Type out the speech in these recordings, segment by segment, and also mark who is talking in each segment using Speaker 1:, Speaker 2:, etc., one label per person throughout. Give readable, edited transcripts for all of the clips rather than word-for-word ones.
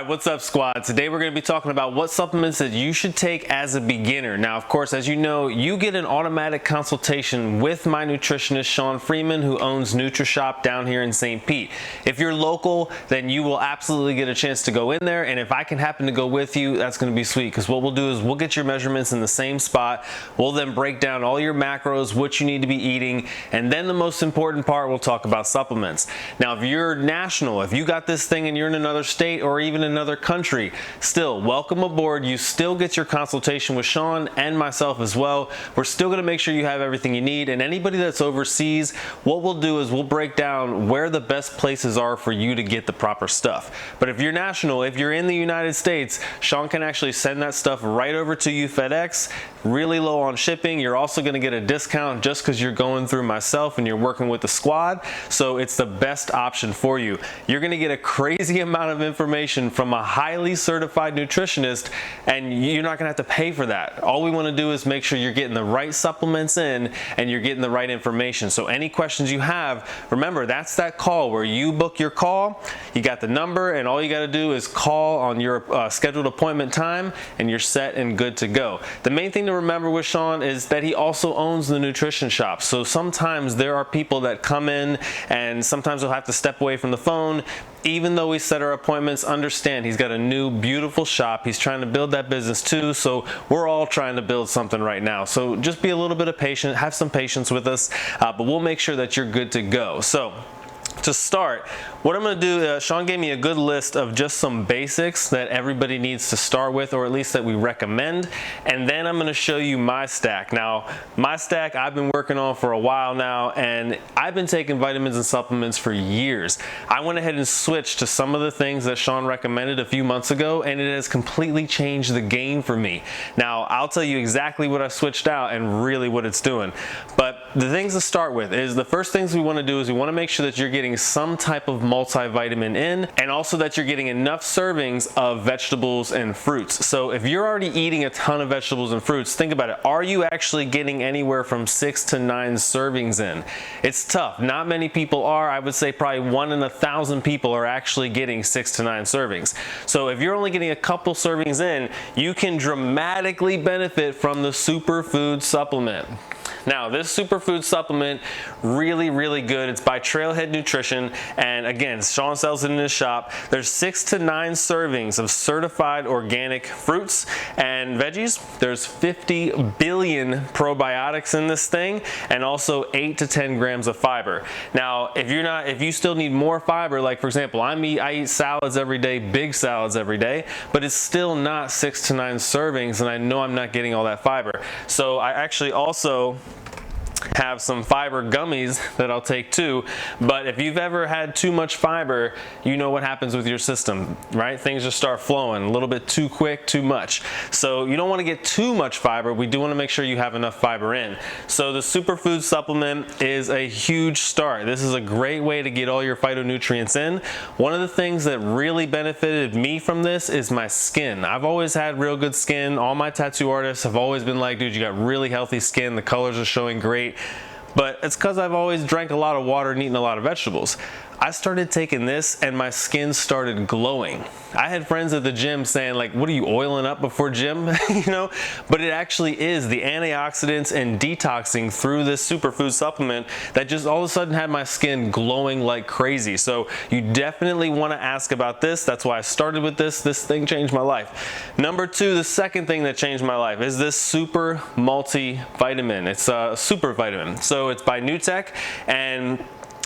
Speaker 1: Alright, what's up squad? Today we're going to be talking about what supplements that you should take as a beginner. Now of course, as you know, you get an automatic consultation with my nutritionist Sean Freeman, who owns NutriShop down here in St. Pete. If you're local, then you will absolutely get a chance to go in there, and if I can happen to go with you, that's going to be sweet, because what we'll do is we'll get your measurements in the same spot. We'll then break down all your macros, what you need to be eating, and then the most important part, we'll talk about supplements. Now if you're national, if you got this thing and you're in another state or even another country, still welcome aboard. You still get your consultation with Sean and myself as well. We're still going to make sure you have everything you need, and anybody that's overseas, what we'll do is we'll break down where the best places are for you to get the proper stuff. But if you're national, if you're in the United States, Sean can actually send that stuff right over to you FedEx, really low on shipping. You're also going to get a discount just because you're going through myself and you're working with the squad, so it's the best option for you. You're going to get a crazy amount of information from a highly certified nutritionist, and you're not going to have to pay for that. All we want to do is make sure you're getting the right supplements in and you're getting the right information. So any questions you have, remember, that's that call where you book your call, you got the number, and all you got to do is call on your scheduled appointment time and you're set and good to go. The main thing to remember with Sean is that he also owns the nutrition shop. So sometimes there are people that come in and sometimes they'll have to step away from the phone. Even though we set our appointments, understand he's got a new beautiful shop. He's trying to build that business too, so we're all trying to build something right now. So just be a little bit of patient, have some patience with us, but we'll make sure that you're good to go. So to start, what I'm going to do, Sean gave me a good list of just some basics that everybody needs to start with, or at least that we recommend, and then I'm going to show you my stack. Now, my stack I've been working on for a while now, and I've been taking vitamins and supplements for years. I went ahead and switched to some of the things that Sean recommended a few months ago, and it has completely changed the game for me. Now, I'll tell you exactly what I switched out and really what it's doing. But the things to start with is, the first things we want to do is we want to make sure that you're getting some type of multivitamin in, and also that you're getting enough servings of vegetables and fruits. So if you're already eating a ton of vegetables and fruits, think about it. Are you actually getting anywhere from 6 to 9 servings in? It's tough. Not many people are. I would say probably 1 in 1,000 people are actually getting 6 to 9 servings. So if you're only getting a couple servings in, you can dramatically benefit from the superfood supplement. Now, this superfood supplement, really good. It's by Trailhead Nutrition, and again, Sean sells it in his shop. There's 6 to 9 servings of certified organic fruits and veggies. There's 50 billion probiotics in this thing, and also 8 to 10 grams of fiber. Now, if you still need more fiber, like for example, I eat salads every day, big salads every day, but it's still not 6 to 9 servings, and I know I'm not getting all that fiber. So I actually also have some fiber gummies that I'll take too. But if you've ever had too much fiber, you know what happens with your system, right? Things just start flowing a little bit too quick, too much. So you don't want to get too much fiber. We do want to make sure you have enough fiber in. So the superfood supplement is a huge start. This is a great way to get all your phytonutrients in. One of the things that really benefited me from this is my skin. I've always had real good skin. All my tattoo artists have always been like, dude, you got really healthy skin. The colors are showing great. But it's because I've always drank a lot of water and eaten a lot of vegetables. I started taking this and my skin started glowing. I had friends at the gym saying like, what are you, oiling up before gym? You know, but it actually is the antioxidants and detoxing through this superfood supplement that just all of a sudden had my skin glowing like crazy. So you definitely want to ask about this. That's why I started with this. This thing changed my life. Number 2, the second thing that changed my life is this super multivitamin. It's a super vitamin. So it's by NuTech, and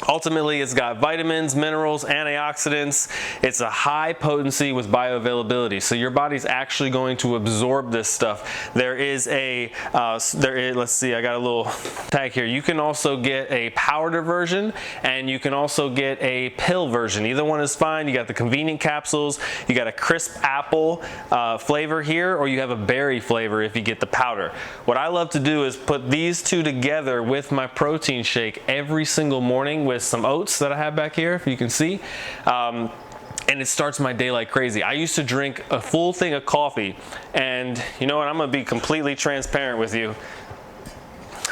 Speaker 1: ultimately, it's got vitamins, minerals, antioxidants. It's a high potency with bioavailability. So your body's actually going to absorb this stuff. There is let's see, I got a little tag here. You can also get a powder version, and you can also get a pill version. Either one is fine. You got the convenient capsules. You got a crisp apple flavor here, or you have a berry flavor if you get the powder. What I love to do is put these two together with my protein shake every single morning with some oats that I have back here, if you can see. And it starts my day like crazy. I used to drink a full thing of coffee, and you know what, I'm gonna be completely transparent with you.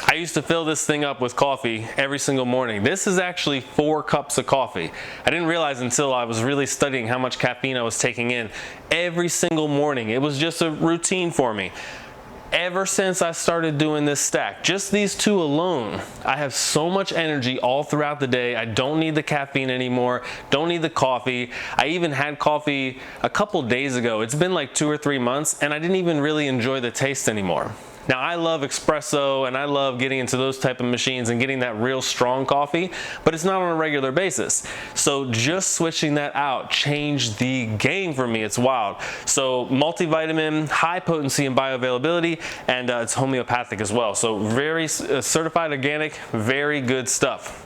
Speaker 1: I used to fill this thing up with coffee every single morning. This is actually 4 cups of coffee. I didn't realize until I was really studying how much caffeine I was taking in every single morning. It was just a routine for me. Ever since I started doing this stack, just these 2 alone, I have so much energy all throughout the day. I don't need the caffeine anymore, don't need the coffee. I even had coffee a couple days ago. It's been like 2 or 3 months and I didn't even really enjoy the taste anymore. Now I love espresso and I love getting into those type of machines and getting that real strong coffee, but it's not on a regular basis. So just switching that out changed the game for me. It's wild. So multivitamin, high potency and bioavailability, and it's homeopathic as well. So very certified organic, very good stuff.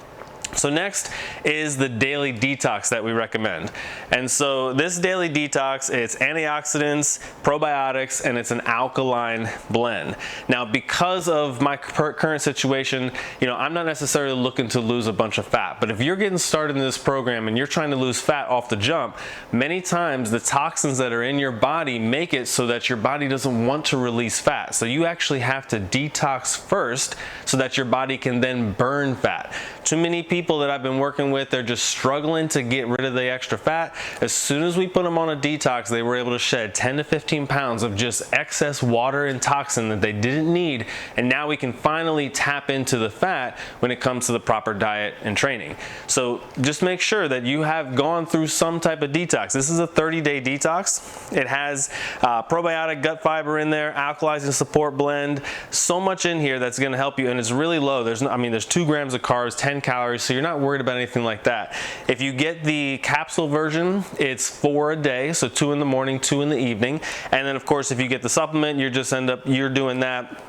Speaker 1: So next is the daily detox that we recommend. And so this daily detox, it's antioxidants, probiotics, and it's an alkaline blend. Now, because of my current situation, I'm not necessarily looking to lose a bunch of fat, but if you're getting started in this program and you're trying to lose fat off the jump, many times the toxins that are in your body make it so that your body doesn't want to release fat. So you actually have to detox first so that your body can then burn fat. Too many people that I've been working with, they're just struggling to get rid of the extra fat. As soon as we put them on a detox, they were able to shed 10 to 15 pounds of just excess water and toxin that they didn't need. And now we can finally tap into the fat when it comes to the proper diet and training. So just make sure that you have gone through some type of detox. This is a 30-day detox. It has probiotic gut fiber in there, alkalizing support blend, so much in here that's going to help you, and it's really low. There's 2 grams of carbs, 10 calories, so you're not worried about anything like that. If you get the capsule version, it's 4 a day, so 2 in the morning, 2 in the evening, and then of course if you get the supplement, you're doing that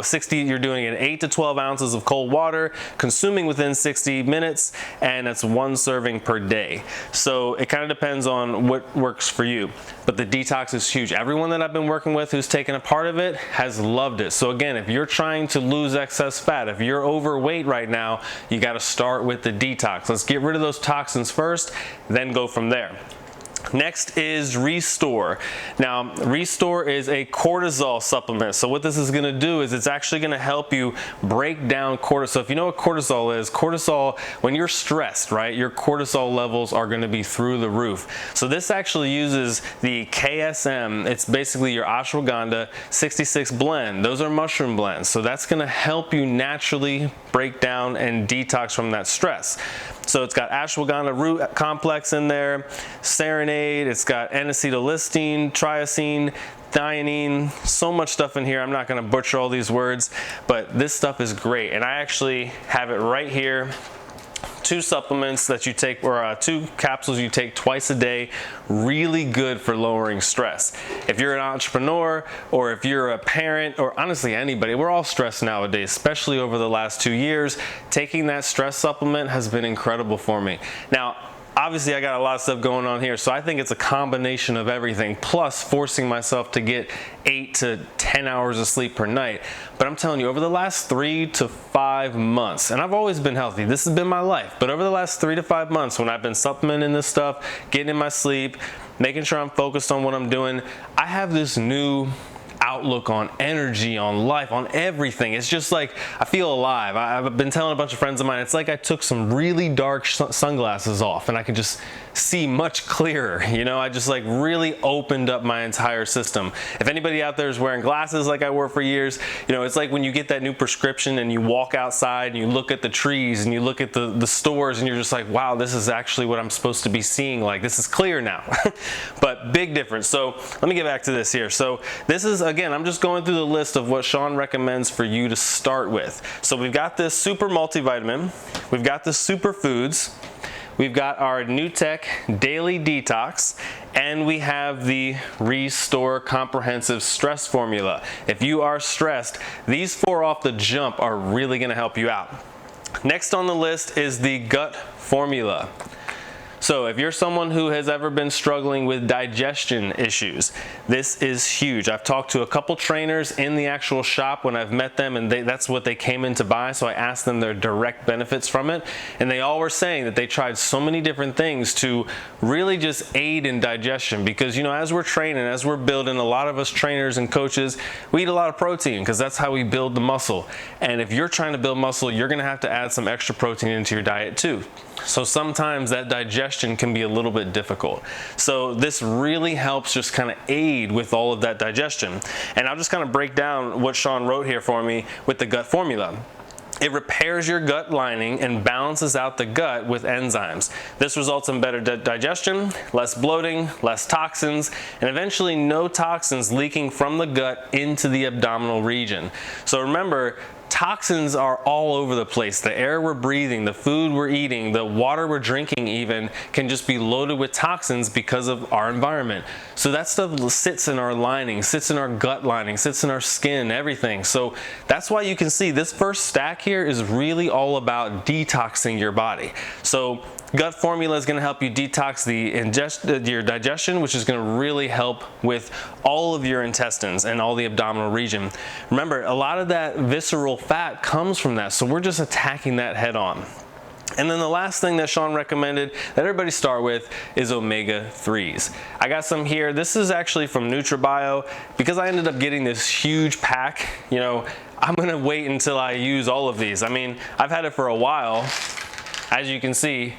Speaker 1: 60, you're doing it 8 to 12 ounces of cold water, consuming within 60 minutes, and that's 1 serving per day. So it kind of depends on what works for you. But the detox is huge. Everyone that I've been working with who's taken a part of it has loved it. So again, if you're trying to lose excess fat, if you're overweight right now, you got to start with the detox. Let's get rid of those toxins first, then go from there. Next is Restore. Now, Restore is a cortisol supplement. So what this is going to do is it's actually going to help you break down cortisol. So if you know what cortisol is, cortisol, when you're stressed, right, your cortisol levels are going to be through the roof. So this actually uses the KSM. It's basically your ashwagandha 66 blend. Those are mushroom blends. So that's going to help you naturally break down and detox from that stress. So it's got ashwagandha root complex in there, serenade, it's got N-acetylcysteine, triacin, theanine, so much stuff in here. I'm not going to butcher all these words, but this stuff is great. And I actually have it right here. 2 supplements that you take, or 2 capsules you take twice a day, really good for lowering stress. If you're an entrepreneur, or if you're a parent, or honestly anybody, we're all stressed nowadays, especially over the last 2 years. Taking that stress supplement has been incredible for me. Now, obviously I got a lot of stuff going on here, so I think it's a combination of everything, plus forcing myself to get 8 to 10 hours of sleep per night. But I'm telling you, over the last 3 to 5 months, and I've always been healthy, this has been my life, but over the last 3 to 5 months when I've been supplementing this stuff, getting in my sleep, making sure I'm focused on what I'm doing, I have this new outlook on energy, on life, on everything. It's just like I feel alive. I've been telling a bunch of friends of mine, it's like I took some really dark sunglasses off and I can just see much clearer. You know, I just like really opened up my entire system. If anybody out there is wearing glasses like I wore for years, you know, it's like when you get that new prescription and you walk outside and you look at the trees and you look at the stores and you're just like, wow, this is actually what I'm supposed to be seeing. Like, this is clear now. But big difference. So let me get back to this here. So this is, again, I'm just going through the list of what Sean recommends for you to start with. So we've got this super multivitamin, we've got the superfoods, we've got our NuTech Daily Detox, and we have the Restore Comprehensive Stress Formula. If you are stressed, these 4 off the jump are really going to help you out. Next on the list is the Gut Formula. So if you're someone who has ever been struggling with digestion issues, this is huge. I've talked to a couple trainers in the actual shop when I've met them, and that's what they came in to buy, so I asked them their direct benefits from it, and they all were saying that they tried so many different things to really just aid in digestion, because as we're training, as we're building, a lot of us trainers and coaches, we eat a lot of protein because that's how we build the muscle. And if you're trying to build muscle, you're going to have to add some extra protein into your diet too. So sometimes that digestion can be a little bit difficult. So this really helps just kind of aid with all of that digestion. And I'll just kind of break down what Sean wrote here for me with the gut formula. It repairs your gut lining and balances out the gut with enzymes. This results in better digestion, less bloating, less toxins, and eventually no toxins leaking from the gut into the abdominal region. So remember, toxins are all over the place. The air we're breathing, the food we're eating, the water we're drinking even can just be loaded with toxins because of our environment. So that stuff sits in our lining, sits in our gut lining, sits in our skin, everything. So that's why you can see this first stack here is really all about detoxing your body. So gut formula is going to help you detox your digestion, which is going to really help with all of your intestines and all the abdominal region. Remember, a lot of that visceral fat comes from that, so we're just attacking that head on. And then the last thing that Sean recommended that everybody start with is omega-3s. I got some here. This is actually from NutraBio. Because I ended up getting this huge pack, I'm going to wait until I use all of these. I mean, I've had it for a while. As you can see,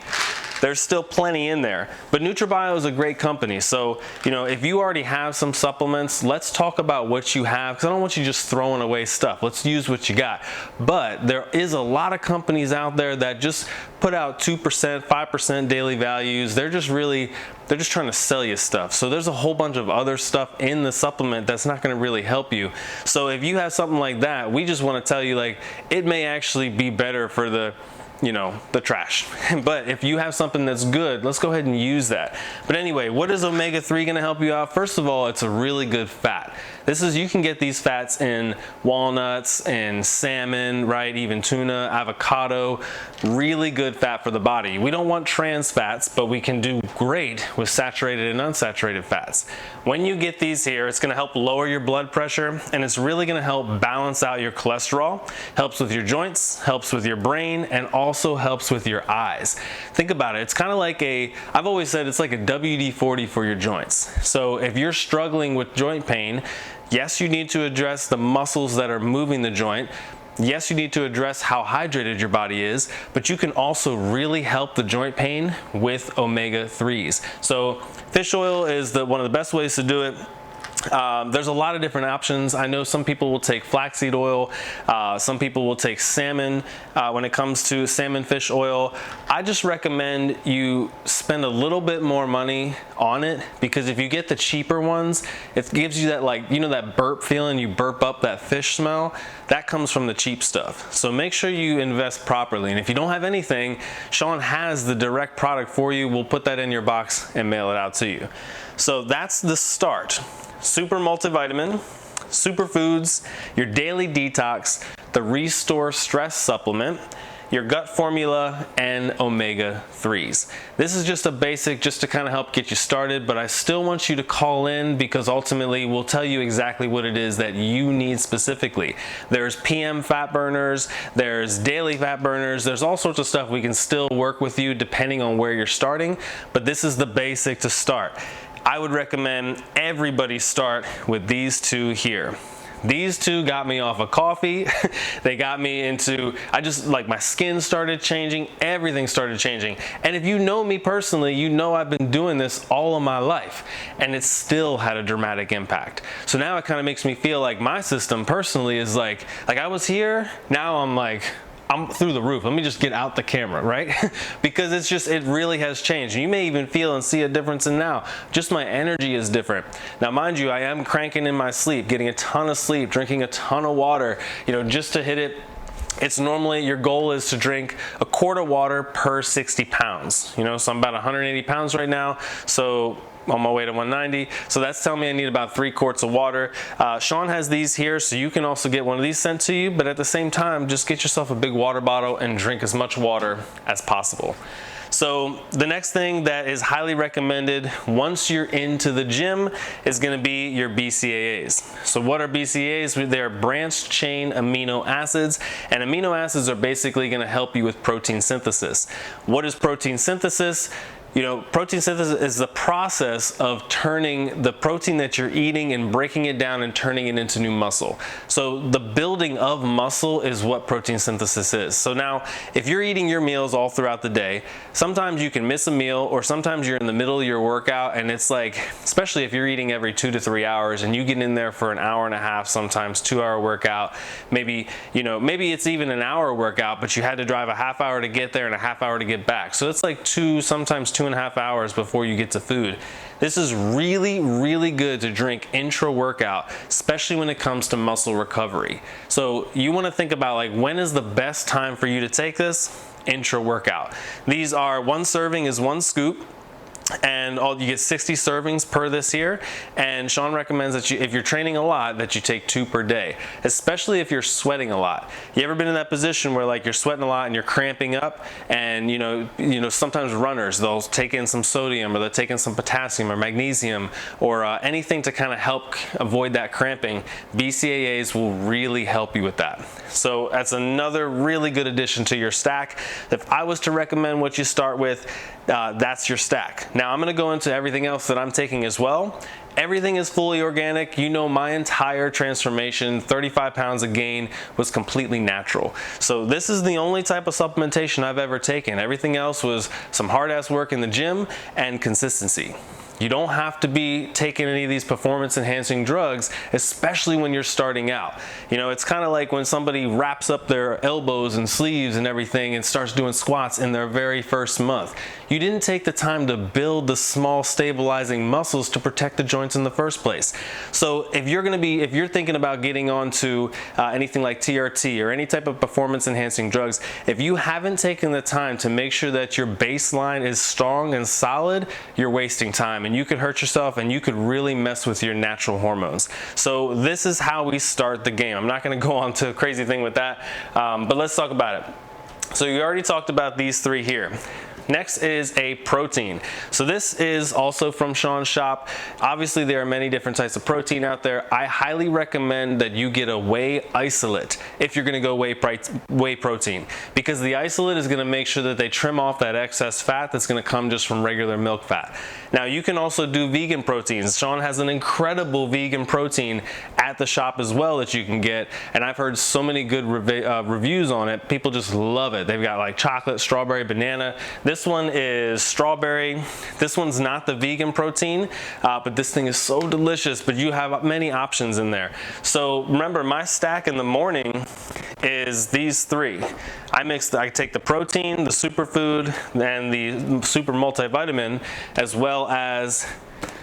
Speaker 1: there's still plenty in there. But NutraBio is a great company. So, if you already have some supplements, let's talk about what you have, because I don't want you just throwing away stuff. Let's use what you got. But there is a lot of companies out there that just put out 2%, 5% daily values. They're just trying to sell you stuff. So there's a whole bunch of other stuff in the supplement that's not going to really help you. So if you have something like that, we just want to tell you, it may actually be better for the trash. But if you have something that's good, let's go ahead and use that. But anyway, what is omega-3 going to help you out? First of all, it's a really good fat. You can get these fats in walnuts and salmon, right? Even tuna, avocado, really good fat for the body. We don't want trans fats, but we can do great with saturated and unsaturated fats. When you get these here, it's going to help lower your blood pressure, and it's really going to help balance out your cholesterol, helps with your joints, helps with your brain, and also helps with your eyes. Think about it. It's kind of like I've always said it's like a WD-40 for your joints. So if you're struggling with joint pain, yes, you need to address the muscles that are moving the joint. Yes, you need to address how hydrated your body is, but you can also really help the joint pain with omega-3s. So fish oil is one of the best ways to do it. There's a lot of different options. I know some people will take flaxseed oil. Some people will take salmon when it comes to salmon fish oil. I just recommend you spend a little bit more money on it, because if you get the cheaper ones, it gives you that that burp feeling, you burp up that fish smell. That comes from the cheap stuff. So make sure you invest properly. And if you don't have anything, Sean has the direct product for you. We'll put that in your box and mail it out to you. So that's the start. Super multivitamin, superfoods, your daily detox, the Restore Stress supplement, your gut formula, and omega-3s. This is just a basic just to kind of help get you started, but I still want you to call in, because ultimately we'll tell you exactly what it is that you need specifically. There's PM fat burners, there's daily fat burners, there's all sorts of stuff we can still work with you depending on where you're starting, but this is the basic to start. I would recommend everybody start with these two here. These two got me off of coffee. They got me into, my skin started changing, everything started changing. And if you know me personally, you know I've been doing this all of my life, and it still had a dramatic impact. So now it kind of makes me feel like my system personally is like I was here, now I'm through the roof. Let me just get out the camera, right? Because it really has changed. You may even feel and see a difference in now. Just my energy is different. Now, mind you, I am cranking in my sleep, getting a ton of sleep, drinking a ton of water, just to hit it. It's normally, your goal is to drink a quart of water per 60 pounds. So I'm about 180 pounds right now. So on my way to 190. So that's telling me I need about 3 quarts of water. Sean has these here, so you can also get one of these sent to you, but at the same time, just get yourself a big water bottle and drink as much water as possible. So the next thing that is highly recommended once you're into the gym is going to be your BCAAs. So what are BCAAs? They're branched chain amino acids, and amino acids are basically going to help you with protein synthesis. What is protein synthesis? You know, protein synthesis is the process of turning the protein that you're eating and breaking it down and turning it into new muscle. So the building of muscle is what protein synthesis is. So now, if you're eating your meals all throughout the day, sometimes you can miss a meal, or sometimes you're in the middle of your workout and it's like, especially if you're eating every 2 to 3 hours and you get in there for an hour and a half, sometimes 2-hour workout, maybe, you know, maybe it's even an hour workout, but you had to drive a half hour to get there and a half hour to get back. So it's like sometimes 2.5 hours before you get to food. This is really, really good to drink intra-workout, especially when it comes to muscle recovery. So you want to think about, like, when is the best time for you to take this? Intra-workout. These are, 1 serving is 1 scoop, and you get 60 servings per this here. And Sean recommends that if you're training a lot, that you take 2 per day, especially if you're sweating a lot. You ever been in that position where, like, you're sweating a lot and you're cramping up, and you know sometimes runners, they'll take in some sodium, or they'll take in some potassium or magnesium, or anything to kind of help avoid that cramping. BCAAs will really help you with that. So that's another really good addition to your stack. If I was to recommend what you start with, that's your stack. Now I'm going to go into everything else that I'm taking as well. Everything is fully organic. You know, my entire transformation, 35 pounds of gain, was completely natural. So this is the only type of supplementation I've ever taken. Everything else was some hard-ass work in the gym and consistency. You don't have to be taking any of these performance-enhancing drugs, especially when you're starting out. You know, it's kind of like when somebody wraps up their elbows and sleeves and everything and starts doing squats in their very first month. You didn't take the time to build the small stabilizing muscles to protect the joints in the first place. So if you're thinking about getting onto anything like TRT or any type of performance-enhancing drugs, if you haven't taken the time to make sure that your baseline is strong and solid, you're wasting time. And you could hurt yourself, and you could really mess with your natural hormones. So this is how we start the game. I'm not going to go on to a crazy thing with that, but let's talk about it. So you already talked about these 3 here. Next is a protein. So this is also from Sean's shop. Obviously there are many different types of protein out there. I highly recommend that you get a whey isolate if you're gonna go whey protein, because the isolate is gonna make sure that they trim off that excess fat that's gonna come just from regular milk fat. Now you can also do vegan proteins. Sean has an incredible vegan protein at the shop as well that you can get, and I've heard so many good reviews on it. People just love it. They've got like chocolate, strawberry, banana. This one is strawberry. This one's not the vegan protein, but this thing is so delicious, but you have many options in there. So remember, my stack in the morning is these 3. I take the protein, the superfood, and the super multivitamin, as well as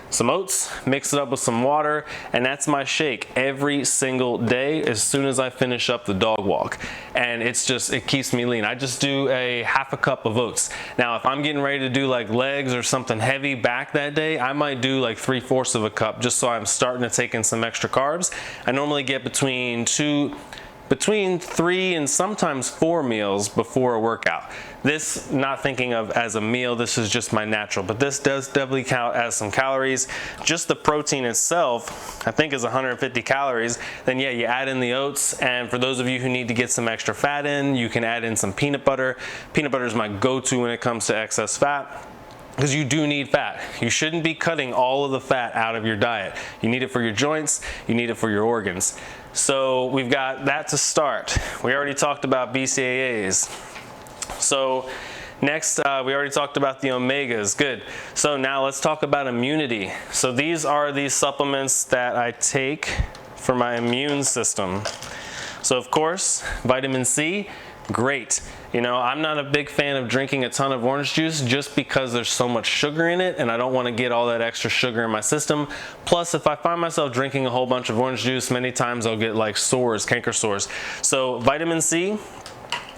Speaker 1: some oats, mix it up with some water, and that's my shake every single day as soon as I finish up the dog walk. And it keeps me lean. I just do a half a cup of oats. Now if I'm getting ready to do like legs or something heavy back that day, I might do like 3/4 of a cup, just so I'm starting to take in some extra carbs. I normally get between 3 and sometimes 4 meals before a workout. This, not thinking of as a meal, this is just my natural, but this does definitely count as some calories. Just the protein itself, I think, is 150 calories. Then yeah, you add in the oats, and for those of you who need to get some extra fat in, you can add in some peanut butter. Peanut butter is my go-to when it comes to excess fat, because you do need fat. You shouldn't be cutting all of the fat out of your diet. You need it for your joints, you need it for your organs. So we've got that to start. We already talked about BCAAs. So next, we already talked about the omegas. Good. So now let's talk about immunity. So these are the supplements that I take for my immune system. So of course, vitamin C, great. You know, I'm not a big fan of drinking a ton of orange juice just because there's so much sugar in it, and I don't want to get all that extra sugar in my system. Plus, if I find myself drinking a whole bunch of orange juice, many times I'll get like sores, canker sores. So vitamin C,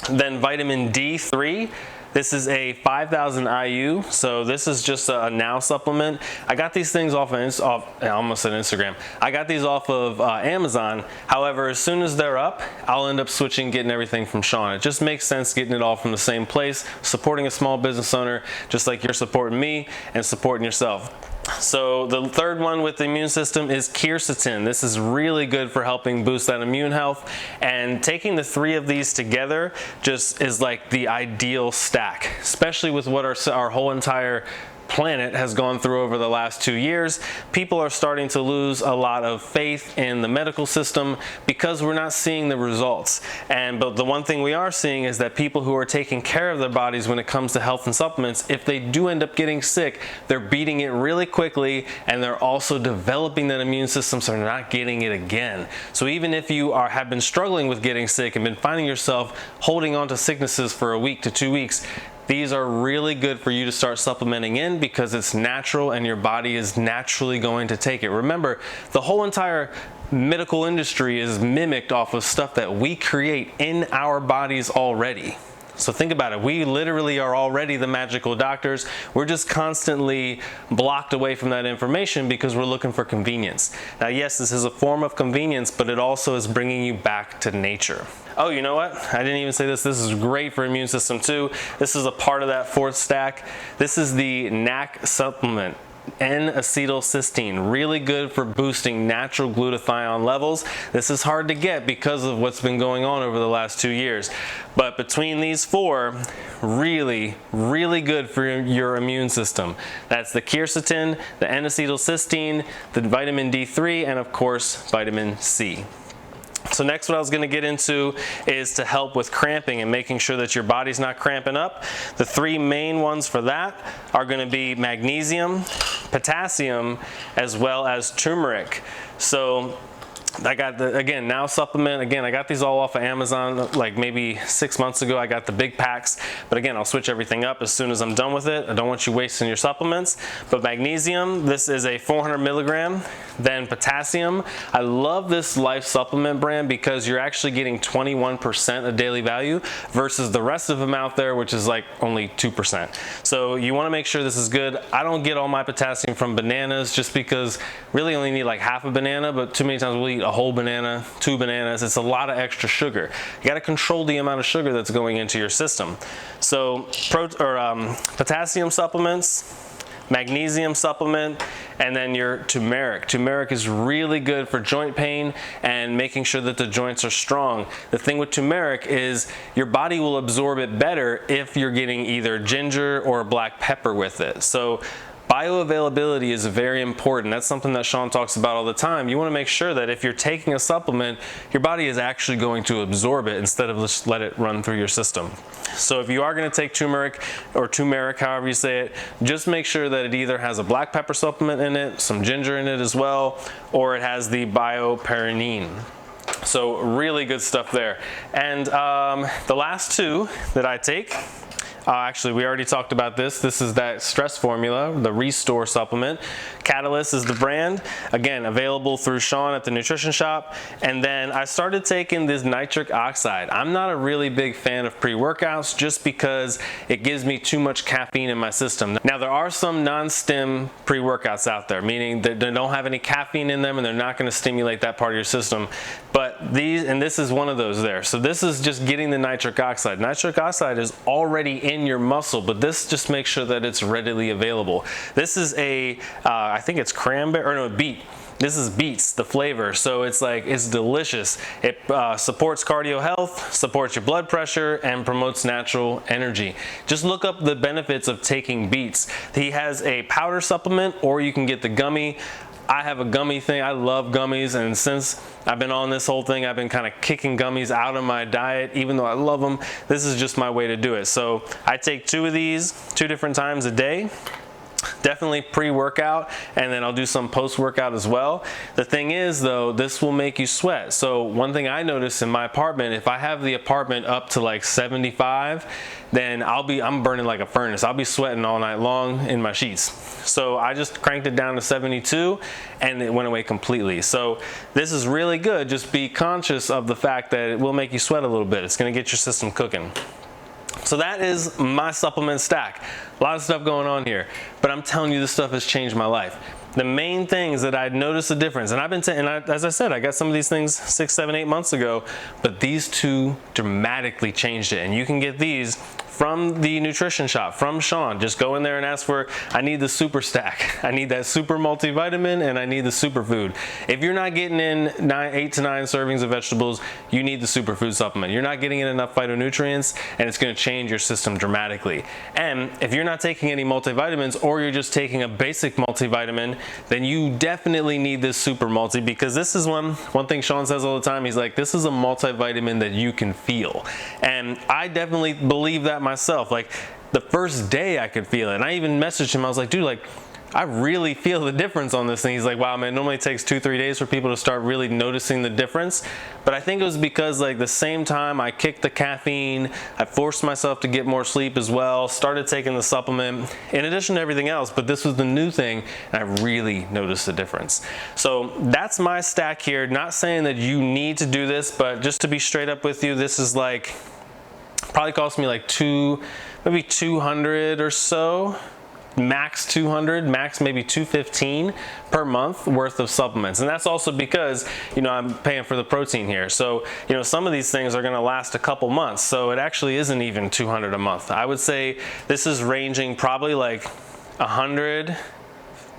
Speaker 1: then vitamin D3. This is a 5,000 IU, so this is just a Now supplement. I got these things off I almost said Instagram. I got these off of Amazon. However, as soon as they're up, I'll end up switching, getting everything from Sean. It just makes sense getting it all from the same place, supporting a small business owner, just like you're supporting me and supporting yourself. So the third one with the immune system is quercetin. This is really good for helping boost that immune health, and taking the three of these together just is like the ideal stack, especially with what our whole entire planet has gone through over the last 2 years. People are starting to lose a lot of faith in the medical system because we're not seeing the results. But the one thing we are seeing is that people who are taking care of their bodies when it comes to health and supplements, if they do end up getting sick, they're beating it really quickly, and they're also developing that immune system so they're not getting it again. So even if you have been struggling with getting sick and been finding yourself holding on to sicknesses for a week to 2 weeks, these are really good for you to start supplementing in, because it's natural and your body is naturally going to take it. Remember, the whole entire medical industry is mimicked off of stuff that we create in our bodies already. So think about it. We literally are already the magical doctors. We're just constantly blocked away from that information because we're looking for convenience. Now, yes, this is a form of convenience, but it also is bringing you back to nature. Oh, you know what? I didn't even say this. This is great for immune system too. This is a part of that fourth stack. This is the NAC supplement. N-acetylcysteine, really good for boosting natural glutathione levels. This is hard to get because of what's been going on over the last 2 years. But between these four, really, really good for your immune system. That's the quercetin, the N-acetylcysteine, the vitamin D3, and of course, vitamin C. So next, what I was going to get into is to help with cramping and making sure that your body's not cramping up. The three main ones for that are going to be magnesium, potassium, as well as turmeric. So I got the, again, Now supplement. Again, I got these all off of Amazon like maybe 6 months ago. I got the big packs, but again, I'll switch everything up as soon as I'm done with it. I don't want you wasting your supplements. But magnesium, this is a 400 milligram. Then potassium, I love this Life supplement brand because you're actually getting 21% of daily value versus the rest of them out there, which is like only 2%. So you want to make sure this is good. I don't get all my potassium from bananas just because really only need like half a banana, but too many times we'll eat a whole banana, 2 bananas. It's a lot of extra sugar. You got to control the amount of sugar that's going into your system. So potassium supplements, magnesium supplement, and then your turmeric. Turmeric is really good for joint pain and making sure that the joints are strong. The thing with turmeric is your body will absorb it better if you're getting either ginger or black pepper with it. So bioavailability is very important. That's something that Sean talks about all the time. You want to make sure that if you're taking a supplement, your body is actually going to absorb it instead of just let it run through your system. So if you are going to take turmeric, or turmeric, however you say it, just make sure that it either has a black pepper supplement in it, some ginger in it as well, or it has the bioperine. So really good stuff there. And the last two that I take, actually, we already talked about this. This is that stress formula, the Restore supplement. Catalyst is the brand. Again, available through Sean at the nutrition shop. And then I started taking this nitric oxide. I'm not a really big fan of pre-workouts just because it gives me too much caffeine in my system. Now, there are some non-stim pre-workouts out there, meaning that they don't have any caffeine in them and they're not going to stimulate that part of your system. But this is one of those there. So this is just getting the nitric oxide. Nitric oxide is already in your muscle, but this just makes sure that it's readily available. This is a, I think it's cranberry, or no, beet. This is beets, the flavor. So it's like, it's delicious. It supports cardio health, supports your blood pressure, and promotes natural energy. Just look up the benefits of taking beets. He has a powder supplement, or you can get the gummy. I have a gummy thing. I love gummies, and since I've been on this whole thing, I've been kind of kicking gummies out of my diet, even though I love them. This is just my way to do it. So I take 2 of these 2 different times a day. Definitely pre-workout, and then I'll do some post-workout as well. The thing is though, this will make you sweat. So one thing I notice in my apartment, if I have the apartment up to like 75, then I'm burning like a furnace. I'll be sweating all night long in my sheets. So I just cranked it down to 72 and it went away completely. So this is really good. Just be conscious of the fact that it will make you sweat a little bit. It's gonna get your system cooking. So that is my supplement stack. A lot of stuff going on here, but I'm telling you, this stuff has changed my life. The main things that I'd noticed a difference, and as I said, I got some of these things 6, 7, 8 months ago, but these two dramatically changed it. And you can get these from the nutrition shop, from Sean. Just go in there and ask for, I need the super stack. I need that super multivitamin, and I need the superfood. If you're not getting in 8 to 9 servings of vegetables, you need the superfood supplement. You're not getting in enough phytonutrients, and it's gonna change your system dramatically. And if you're not taking any multivitamins, or you're just taking a basic multivitamin, then you definitely need this super multi, because this is one thing Sean says all the time. He's like, this is a multivitamin that you can feel. And I definitely believe that myself. Like, the first day I could feel it, and I even messaged him. I was like, dude, like, I really feel the difference on this thing. He's like, wow, man, it normally takes 2-3 days for people to start really noticing the difference. But I think it was because, like, the same time I kicked the caffeine, I forced myself to get more sleep as well, started taking the supplement in addition to everything else, but this was the new thing, and I really noticed the difference. So that's my stack here. Not saying that you need to do this, but just to be straight up with you, this is like, probably cost me like maybe 200 or so, max 200, max maybe 215 per month worth of supplements. And that's also because, you know, I'm paying for the protein here. So, you know, some of these things are going to last a couple months. So it actually isn't even 200 a month. I would say this is ranging probably like 100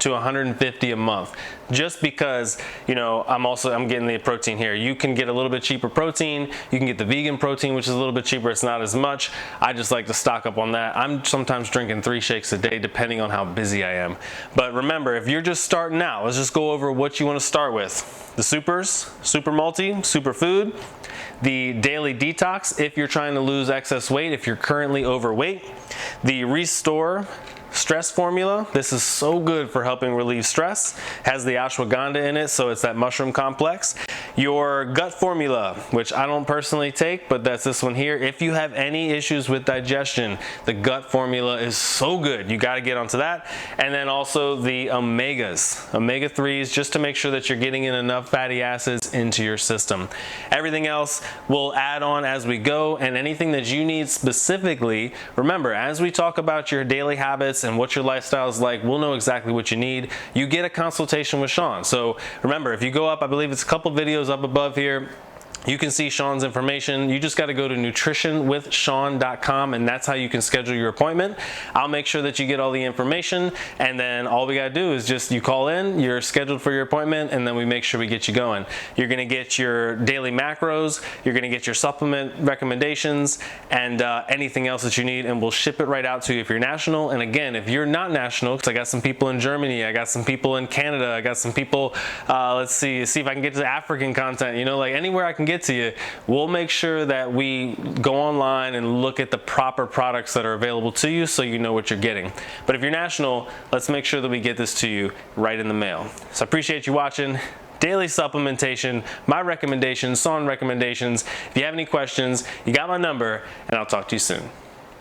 Speaker 1: to 150 a month, just because, you know, I'm getting the protein here. You can get a little bit cheaper protein. You can get the vegan protein, which is a little bit cheaper. It's not as much. I just like to stock up on that. I'm sometimes drinking 3 shakes a day, depending on how busy I am. But remember, if you're just starting out, let's just go over what you want to start with. The supers, super multi, superfood, the daily detox if you're trying to lose excess weight, if you're currently overweight, the restore stress formula. This is so good for helping relieve stress. Has the ashwagandha in it, so it's that mushroom complex. Your gut formula, which I don't personally take, but that's this one here. If you have any issues with digestion, the gut formula is so good. You got to get onto that. And then also the omegas, omega-3s, just to make sure that you're getting in enough fatty acids into your system. Everything else we'll add on as we go, and anything that you need specifically, remember, as we talk about your daily habits and what your lifestyle is like, we'll know exactly what you need. You get a consultation with Sean. So remember, if you go up, I believe it's a couple videos up above here, you can see Sean's information. You just got to go to nutritionwithsean.com, and that's how you can schedule your appointment. I'll make sure that you get all the information, and then all we got to do is just you call in, you're scheduled for your appointment, and then we make sure we get you going. You're going to get your daily macros, you're going to get your supplement recommendations, and anything else that you need, and we'll ship it right out to you if you're national. And again, if you're not national, because I got some people in Germany, I got some people in Canada, I got some people, let's see if I can get to African content, you know, like anywhere I can get to you, we'll make sure that we go online and look at the proper products that are available to you, so you know what you're getting. But if you're national, let's make sure that we get this to you right in the mail. So I appreciate you watching. Daily supplementation, my recommendations, Sean recommendations. If you have any questions, you got my number, and I'll talk to you soon.